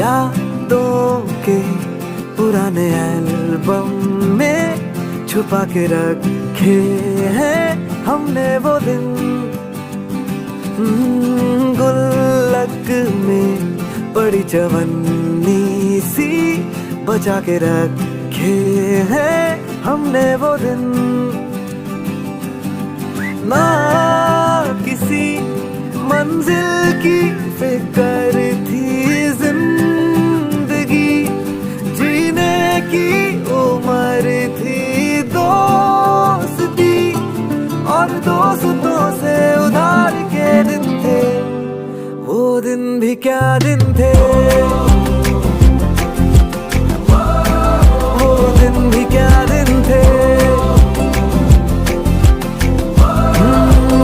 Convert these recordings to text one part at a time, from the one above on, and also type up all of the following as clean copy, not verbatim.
यादों के पुराने एल्बम में छुपा के रखे हैं हमने वो दिन। गुल्लक में पड़ी चवन्नी सी बचा के रखे हैं हमने वो दिन। ना किसी मंजिल की फिक्र थी, जिंदगी जीने की उम्र थी। दोस्ती और दोस्तों से उधार के दिन थे, वो दिन भी क्या दिन थे, वो दिन भी क्या दिन थे,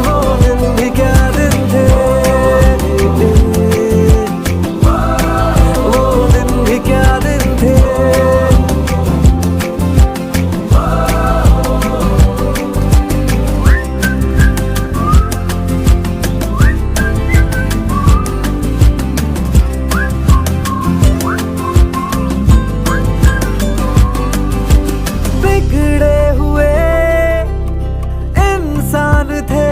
वो दिन भी क्या दिन थे, वो दिन भी क्या दिन थे। बिगड़े हुए इंसान थे,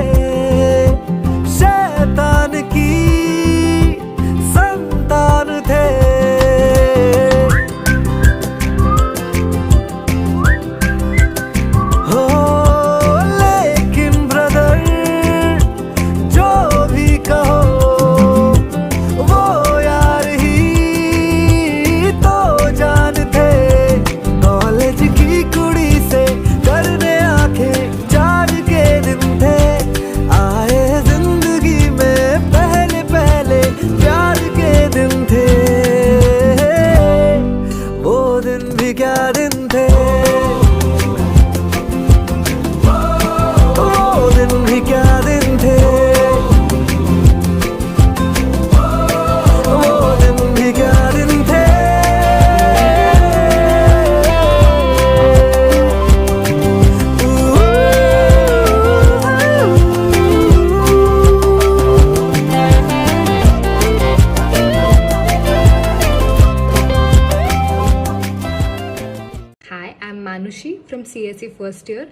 शैतान की संतान थे। हो लेकिन ब्रदर जो भी कहो, वो यार ही तो जान थे। कॉलेज की कुड़ी से करने आंखें चार के दिन थे, आए जिंदगी में पहले पहले प्यार के दिन थे। वो दिन भी क्या दिन थे, वो दिन भी क्या दिन थे, वो दिन भी क्या दिन थे। Hi, I'm Manushi from CSE first year.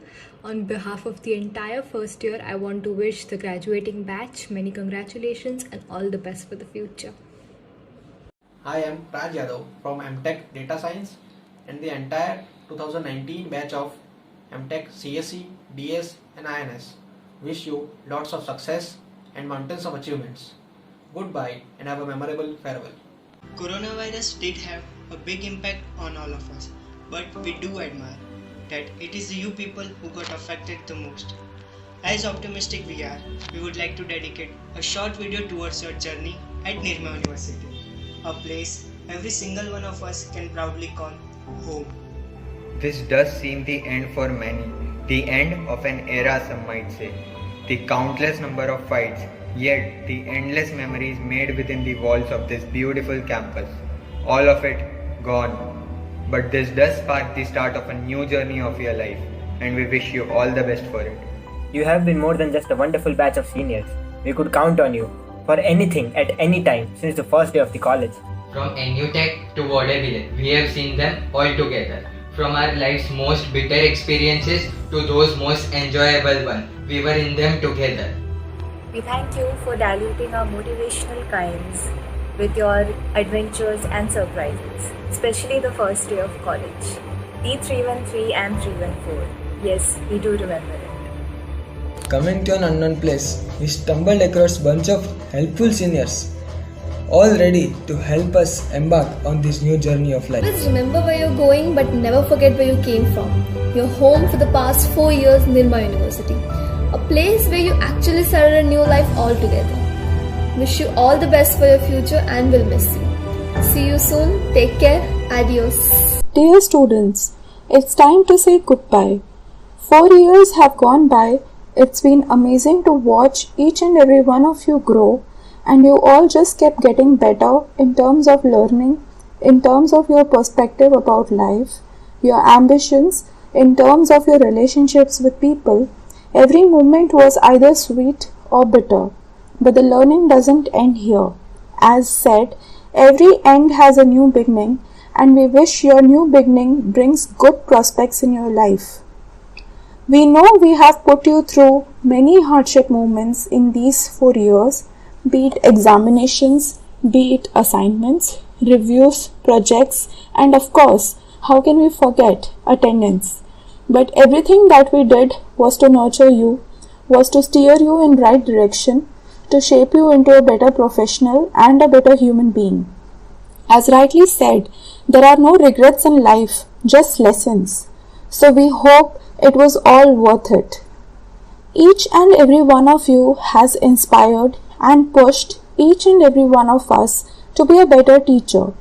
On behalf of the entire first year, I want to wish the graduating batch many congratulations and all the best for the future. Hi, I'm Raj Yadav from MTech Data Science and the entire 2019 batch of MTech CSE, DS and INS. Wish you lots of success and mountains of achievements. Goodbye and have a memorable farewell. Coronavirus did have a big impact on all of us, but we do admire that it is you people who got affected the most. As optimistic we are, we would like to dedicate a short video towards your journey at Nirma University, a place every single one of us can proudly call home. This does seem the end for many, the end of an era some might say. The countless number of fights, yet the endless memories made within the walls of this beautiful campus. All of it gone. But this does spark the start of a new journey of your life, and we wish you all the best for it. You have been more than just a wonderful batch of seniors. We could count on you for anything at any time since the first day of the college. From NUTech to Vaudeville, we have seen them all together. From our life's most bitter experiences to those most enjoyable ones, we were in them together. We thank you for diluting our motivational kinds with your adventures and surprises, especially the first day of college. D313 and 314. Yes, we do remember it. Coming to an unknown place, we stumbled across a bunch of helpful seniors, all ready to help us embark on this new journey of life. Always remember where you're going, but never forget where you came from. Your home for the past 4 years, Nirma University. A place where you actually started a new life altogether. Wish you all the best for your future and will miss you. See you soon. Take care. Adios. Dear students, it's time to say goodbye. 4 years have gone by. It's been amazing to watch each and every one of you grow, and you all just kept getting better in terms of learning, in terms of your perspective about life, your ambitions, in terms of your relationships with people. Every moment was either sweet or bitter. But the learning doesn't end here. As said, Every end has a new beginning, and we wish your new beginning brings good prospects in your life. We know we have put you through many hardship moments in these 4 years, be it examinations, be it assignments, reviews, projects, and of course, how can we forget attendance? But everything that we did was to nurture you, was to steer you in right direction, to shape you into a better professional and a better human being. As rightly said, there are no regrets in life, just lessons. So we hope it was all worth it. Each and every one of you has inspired and pushed each and every one of us to be a better teacher.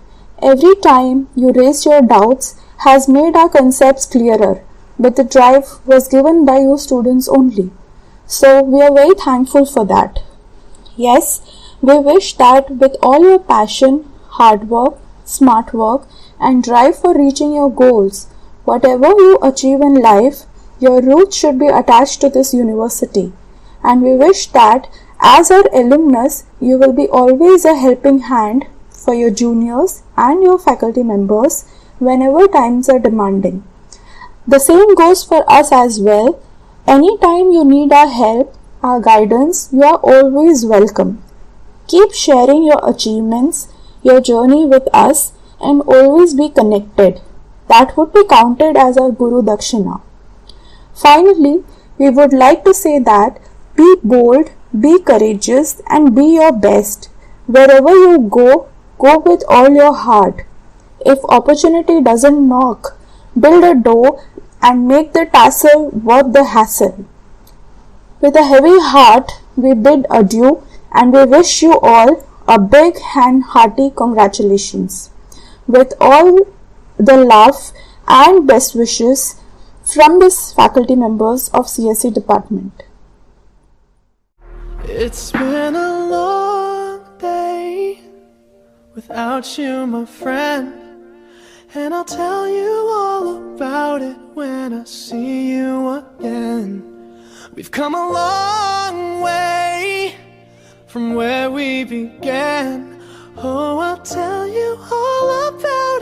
Every time you raised your doubts has made our concepts clearer, but the drive was given by you students only. So we are very thankful for that. Yes, we wish that with all your passion, hard work, smart work, and drive for reaching your goals, whatever you achieve in life, your roots should be attached to this university. And we wish that as our alumnus, you will be always a helping hand for your juniors and your faculty members whenever times are demanding. The same goes for us as well. Anytime you need our help, our guidance, you are always welcome. Keep sharing your achievements, your journey with us, and always be connected. That would be counted as our Guru Dakshina. Finally, we would like to say that be bold, be courageous, and be your best. Wherever you go, go with all your heart. If opportunity doesn't knock, build a door and make the tassel worth the hassle. With a heavy heart, we bid adieu and we wish you all a big and hearty congratulations. With all the love and best wishes from the faculty members of CSE department. It's been a long day without you, my friend, and I'll tell you all about it when I see you again. We've come a long way from where we began. Oh, I'll tell you all about